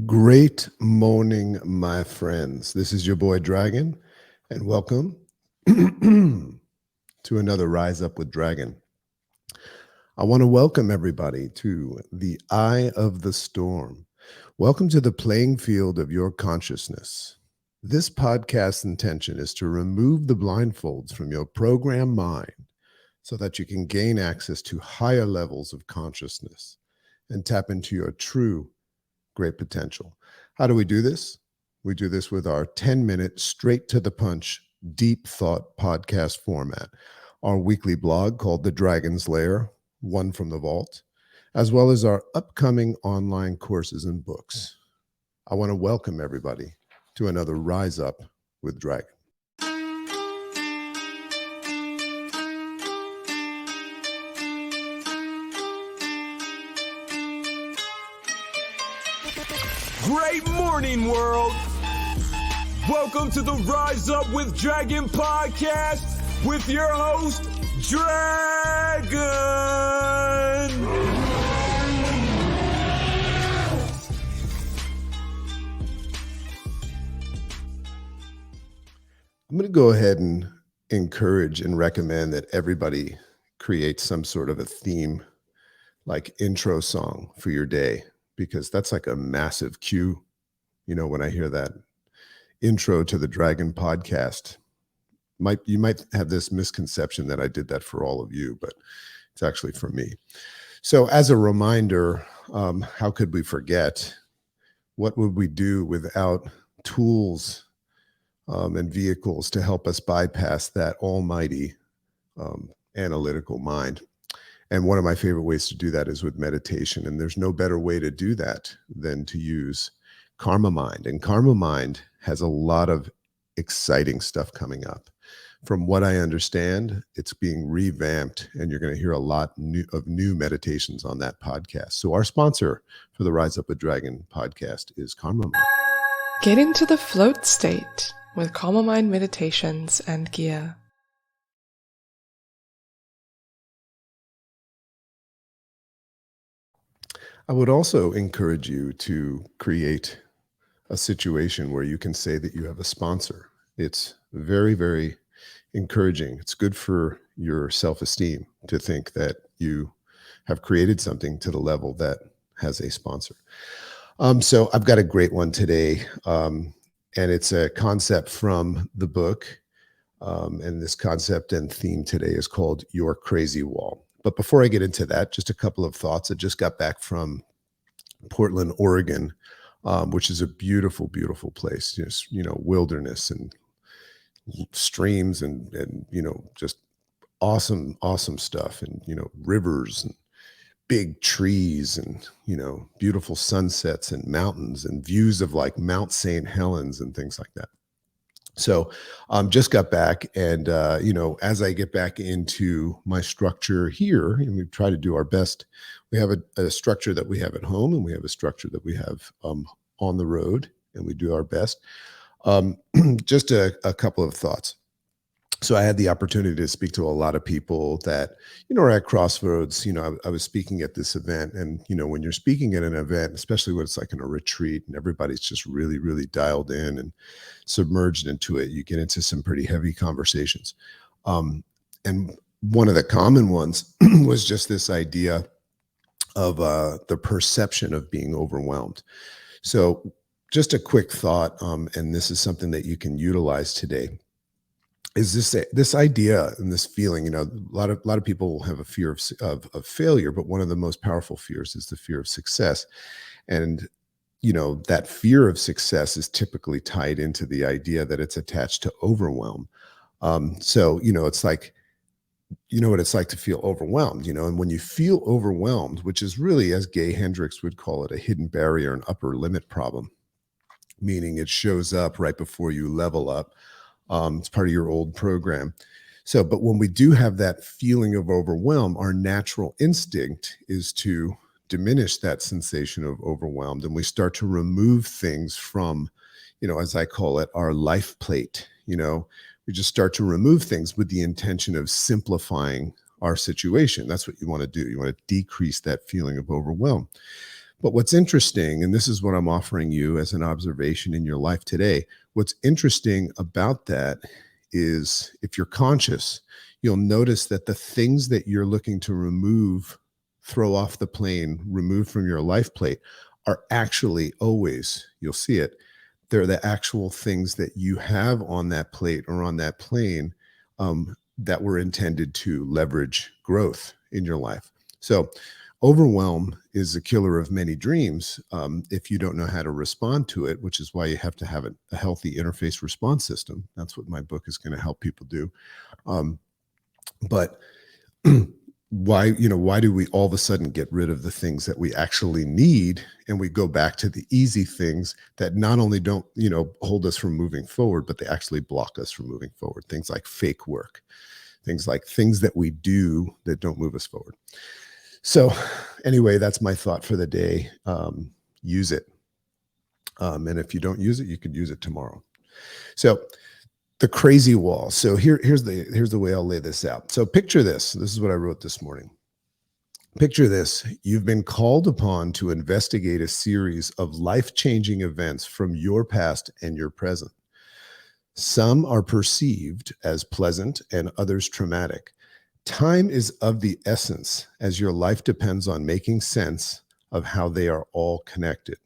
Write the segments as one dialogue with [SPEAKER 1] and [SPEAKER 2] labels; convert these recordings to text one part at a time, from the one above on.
[SPEAKER 1] Great morning, my friends. This is your boy Dragon, and welcome to another Rise Up with Dragon. I want to welcome everybody to the eye of the storm. Welcome to the playing field of your consciousness. This podcast's intention is to remove the blindfolds from your programmed mind so that you can gain access to higher levels of consciousness and tap into your true great potential. How do we do this? We do this with our 10-minute, straight to the punch, deep thought podcast format, our weekly blog called The Dragon's Lair, One from the Vault, as well as our upcoming online courses and books. I want to welcome everybody to another Rise Up with Dragon.
[SPEAKER 2] Great morning, world! Welcome to the Rise Up with Dragon podcast with your host, Dragon!
[SPEAKER 1] I'm going to go ahead and encourage and recommend that everybody create some sort of a theme, like intro song for your day, because that's like a massive cue. You know, when I hear that intro to the Dragon podcast, you might have this misconception that I did that for all of you, but it's actually for me. So as a reminder, how could we forget? What would we do without tools and vehicles to help us bypass that almighty analytical mind? And one of my favorite ways to do that is with meditation. And there's no better way to do that than to use Karma Mind. And Karma Mind has a lot of exciting stuff coming up. From what I understand, it's being revamped, and you're going to hear a lot of new meditations on that podcast. So our sponsor for the Rise Up with Dragon podcast is Karma Mind.
[SPEAKER 3] Get into the float state with Karma Mind meditations and gear.
[SPEAKER 1] I would also encourage you to create a situation where you can say that you have a sponsor. It's very, very encouraging. It's good for your self-esteem to think that you have created something to the level that has a sponsor. So I've got a great one today, and it's a concept from the book. And this concept and theme today is called Your Crazy Wall. But before I get into that, just a couple of thoughts. I just got back from Portland, Oregon, which is a beautiful, beautiful place. Just, wilderness and streams and just awesome, awesome stuff. And, rivers and big trees and, beautiful sunsets and mountains and views of like Mount St. Helens and things like that. So just got back, and as I get back into my structure here, and we try to do our best. We have a structure that we have at home, and we have a structure that we have on the road, and we do our best. Just a couple of thoughts. So I had the opportunity to speak to a lot of people that, are at crossroads. I was speaking at this event, and, when you're speaking at an event, especially when it's like in a retreat and everybody's just really, really dialed in and submerged into it, you get into some pretty heavy conversations. And one of the common ones was just this idea of the perception of being overwhelmed. So just a quick thought, and this is something that you can utilize today. Is this idea and this feeling? A lot of people have a fear of failure, but one of the most powerful fears is the fear of success. And that fear of success is typically tied into the idea that it's attached to overwhelm. So it's like, what it's like to feel overwhelmed, and when you feel overwhelmed, which is really, as Gay Hendricks would call it, a hidden barrier and upper limit problem, meaning it shows up right before you level up. It's part of your old program. So, but when we do have that feeling of overwhelm, our natural instinct is to diminish that sensation of overwhelmed. And we start to remove things from, as I call it, our life plate. We just start to remove things with the intention of simplifying our situation. That's what you want to do. You want to decrease that feeling of overwhelm. But what's interesting, and this is what I'm offering you as an observation in your life today, what's interesting about that is if you're conscious, you'll notice that the things that you're looking to remove, throw off the plane, remove from your life plate are actually always, you'll see it, they're the actual things that you have on that plate or on that plane that were intended to leverage growth in your life. So overwhelm is a killer of many dreams if you don't know how to respond to it, which is why you have to have a healthy interface response system. That's what my book is going to help people do. But why do we all of a sudden get rid of the things that we actually need and we go back to the easy things that not only don't hold us from moving forward, but they actually block us from moving forward? Things like fake work, things that we do that don't move us forward. So anyway, that's my thought for the day. Use it. And if you don't use it, you could use it tomorrow. So the crazy wall. So here's the way I'll lay this out. So picture this. This is what I wrote this morning. Picture this. You've been called upon to investigate a series of life-changing events from your past and your present. Some are perceived as pleasant and others traumatic. Time is of the essence, as your life depends on making sense of how they are all connected.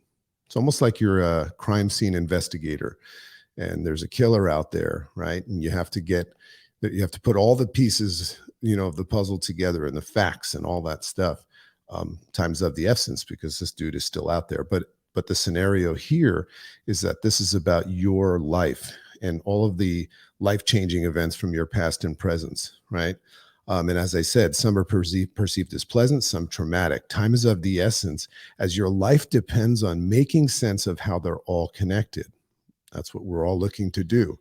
[SPEAKER 1] It's almost like you're a crime scene investigator and there's a killer out there, right? And you have to put all the pieces, of the puzzle together and the facts and all that stuff. Time's of the essence because this dude is still out there. But the scenario here is that this is about your life and all of the life-changing events from your past and presence, right? And as I said, some are perceived as pleasant, some traumatic. Time is of the essence as your life depends on making sense of how they're all connected. That's what we're all looking to do.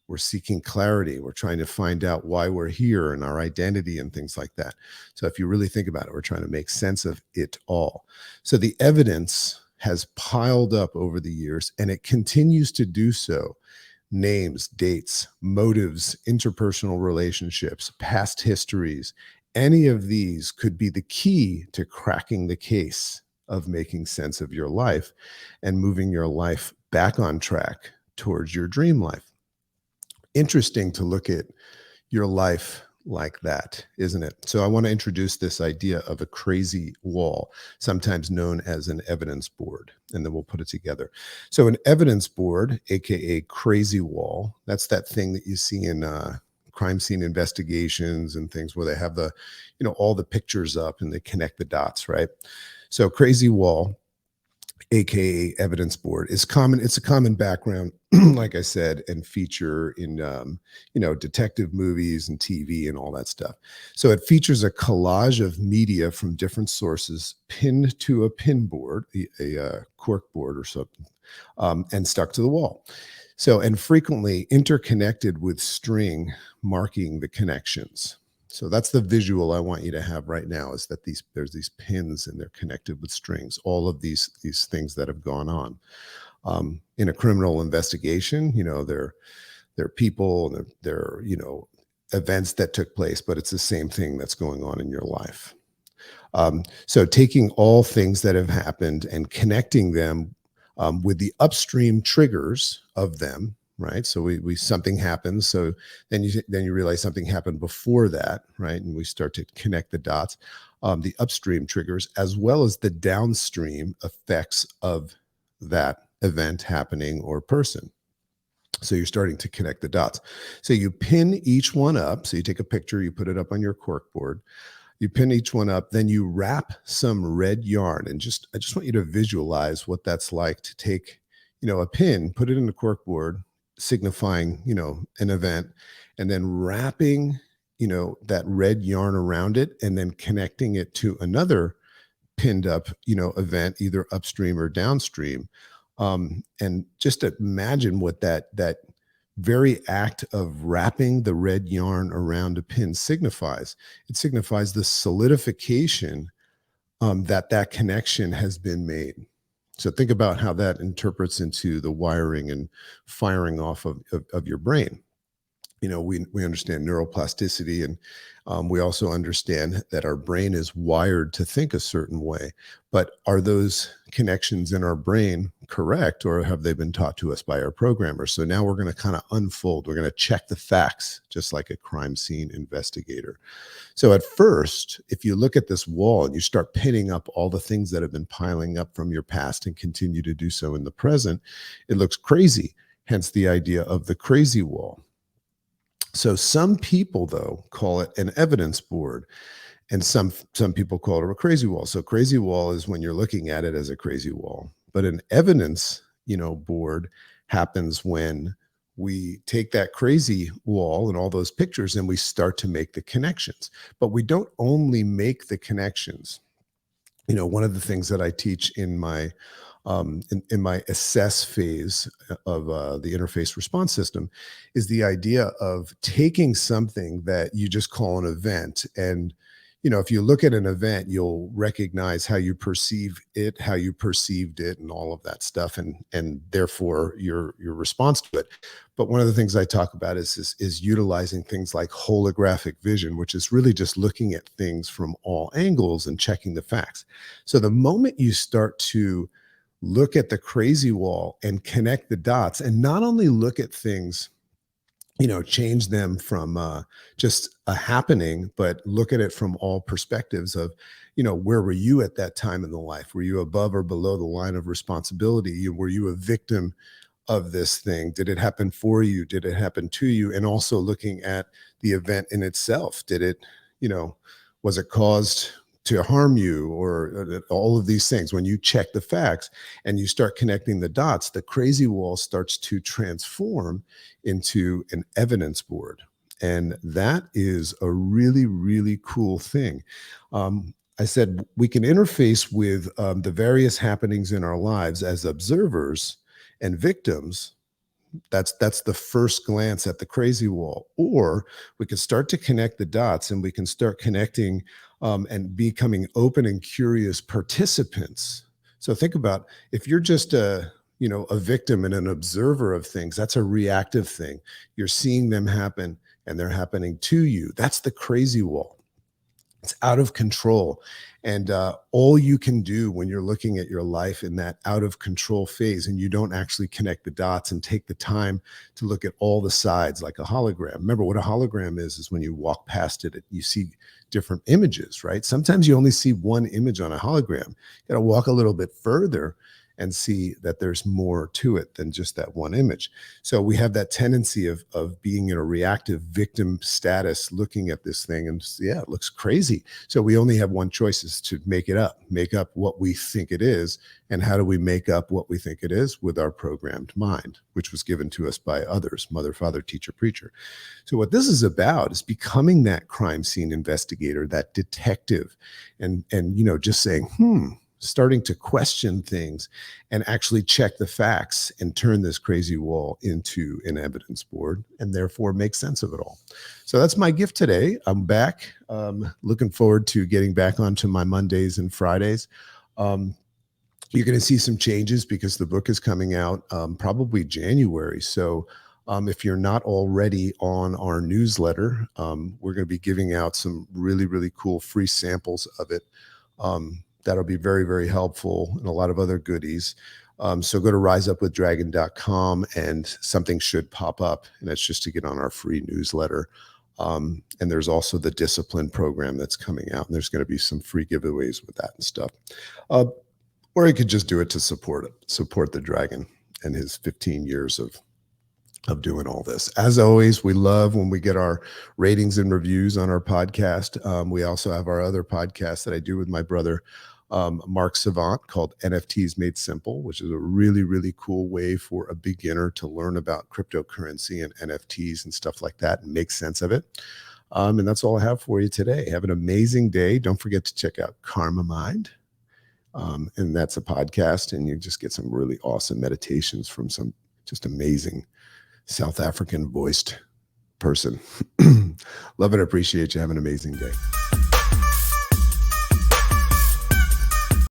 [SPEAKER 1] We're seeking clarity. We're trying to find out why we're here and our identity and things like that. So if you really think about it, we're trying to make sense of it all. So the evidence has piled up over the years and it continues to do so. Names, dates, motives, interpersonal relationships, past histories, any of these could be the key to cracking the case of making sense of your life and moving your life back on track towards your dream life. Interesting to look at your life like that, isn't it? So I want to introduce this idea of a crazy wall, sometimes known as an evidence board, and then we'll put it together. So an evidence board, aka crazy wall, that's that thing that you see in crime scene investigations and things where they have the, all the pictures up and they connect the dots, right? So crazy wall, aka evidence board, is common. It's a common background, like I said, and feature in detective movies and TV and all that stuff. So it features a collage of media from different sources pinned to a pin board, a cork board or something, and stuck to the wall. So, and frequently interconnected with string marking the connections. So that's the visual I want you to have right now, is that there's these pins and they're connected with strings, all of these things that have gone on. In a criminal investigation, they're people and they're events that took place, but it's the same thing that's going on in your life. So taking all things that have happened and connecting them with the upstream triggers of them, right? So we something happens. So then you realize something happened before that, right? And we start to connect the dots, the upstream triggers, as well as the downstream effects of that event happening or person. So you're starting to connect the dots. So you pin each one up. So you take a picture, you put it up on your cork board. You pin each one up, then you wrap some red yarn. And I just want you to visualize what that's like to take, a pin, put it in the cork board, signifying, an event, and then wrapping, that red yarn around it and then connecting it to another pinned up, event, either upstream or downstream. And just imagine what that very act of wrapping the red yarn around a pin signifies. It signifies the solidification that connection has been made. So think about how that interprets into the wiring and firing off of your brain. we understand neuroplasticity, and we also understand that our brain is wired to think a certain way. But are those connections in our brain correct, or have they been taught to us by our programmers? So now we're going to kind of unfold. We're going to check the facts, just like a crime scene investigator. So at first, if you look at this wall and you start pinning up all the things that have been piling up from your past and continue to do so in the present, it looks crazy. Hence the idea of the crazy wall. So some people, though, call it an evidence board, and some people call it a crazy wall. So crazy wall is when you're looking at it as a crazy wall, but an evidence, board happens when we take that crazy wall and all those pictures and we start to make the connections. But we don't only make the connections. One of the things that I teach in my in my assess phase of the interface response system is the idea of taking something that you just call an event. And if you look at an event, you'll recognize how you perceive it, how you perceived it, and all of that stuff, and therefore your response to it. But one of the things I talk about is utilizing things like holographic vision, which is really just looking at things from all angles and checking the facts. So the moment you start to look at the crazy wall and connect the dots, and not only look at things, change them from just a happening, but look at it from all perspectives of, where were you at that time in the life? Were you above or below the line of responsibility? Were you a victim of this thing? Did it happen for you? Did it happen to you? And also looking at the event in itself. Did it, was it caused to harm you, or all of these things? When you check the facts and you start connecting the dots, the crazy wall starts to transform into an evidence board. And that is a really, really cool thing. I said we can interface with the various happenings in our lives as observers and victims. That's the first glance at the crazy wall. Or we can start to connect the dots, and we can start connecting and becoming open and curious participants. So think about, if you're just a victim and an observer of things, that's a reactive thing. You're seeing them happen and they're happening to you. That's the crazy wall. It's out of control. And all you can do when you're looking at your life in that out of control phase, and you don't actually connect the dots and take the time to look at all the sides like a hologram. Remember, what a hologram is when you walk past it, you see different images, right? Sometimes you only see one image on a hologram. You got to walk a little bit further and see that there's more to it than just that one image. So we have that tendency of being in a reactive victim status, looking at this thing and yeah, it looks crazy. So we only have one choice, is to make up what we think it is. And how do we make up what we think it is? With our programmed mind, which was given to us by others, mother, father, teacher, preacher. So what this is about is becoming that crime scene investigator, that detective, and just saying, starting to question things and actually check the facts and turn this crazy wall into an evidence board, and therefore make sense of it all. So that's my gift today. I'm back. Looking forward to getting back onto my Mondays and Fridays. You're going to see some changes because the book is coming out probably January. So if you're not already on our newsletter, we're going to be giving out some really, really cool free samples of it. That'll be very, very helpful, and a lot of other goodies. So go to riseupwithdragon.com and something should pop up, and that's just to get on our free newsletter. And there's also the discipline program that's coming out, and there's going to be some free giveaways with that and stuff. Or you could just do it to support the dragon and his 15 years of doing all this. As always, we love when we get our ratings and reviews on our podcast. We also have our other podcast that I do with my brother, Mark Savant, called NFTs Made Simple, which is a really, really cool way for a beginner to learn about cryptocurrency and NFTs and stuff like that and make sense of it. And that's all I have for you today. Have an amazing day. Don't forget to check out Karma Mind. And that's a podcast, and you just get some really awesome meditations from some just amazing South African voiced person. Love and appreciate you. Have an amazing day.